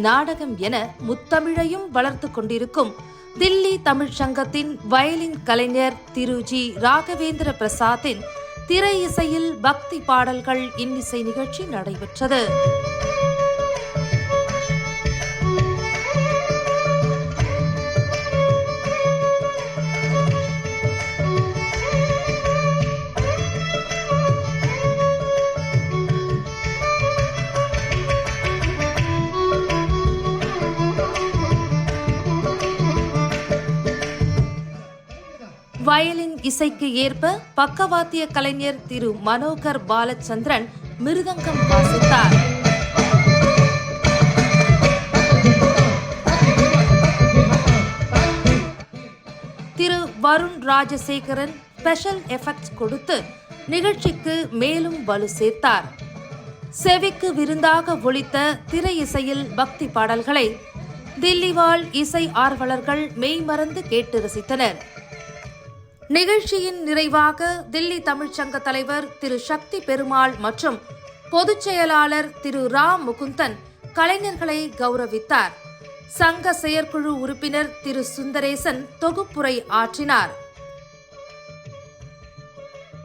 நாடகம் என முத்தமிழையும் வளர்த்து கொண்டிருக்கும் தில்லி தமிழ்ச் சங்கத்தின் வயலின் கலைஞர் திரு ஜி ராகவேந்திர பிரசாத்தின் திரை இசையில் பக்தி பாடல்கள் இன்னிசை நிகழ்ச்சி நடைபெற்றது. வயலின் இசைக்கு ஏற்ப பக்கவாத்திய கலைஞர் திரு மனோகர் பாலச்சந்திரன் மிருதங்கம் வாசித்தார். திரு வருண் ராஜசேகரன் ஸ்பெஷல் எஃபெக்ட்ஸ் கொடுத்து நிகழ்ச்சிக்கு மேலும் வலு சேர்த்தார். செவிக்கு விருந்தாக ஒலித்த திரை இசையில் பக்தி பாடல்களை தில்லி வாழ் இசை ஆர்வலர்கள் மெய்மறந்து கேட்டு ரசித்தனர். நிகழ்ச்சியின் நிறைவாக தில்லி தமிழ்ச் சங்க தலைவர் திரு சக்தி பெருமாள் மற்றும் பொதுச் செயலாளர் திரு ராம் முகுந்தன் கலைஞர்களை கௌரவித்தார். சங்க செயற்குழு உறுப்பினர் திரு சுந்தரேசன் தொகுப்புரை ஆற்றினார்.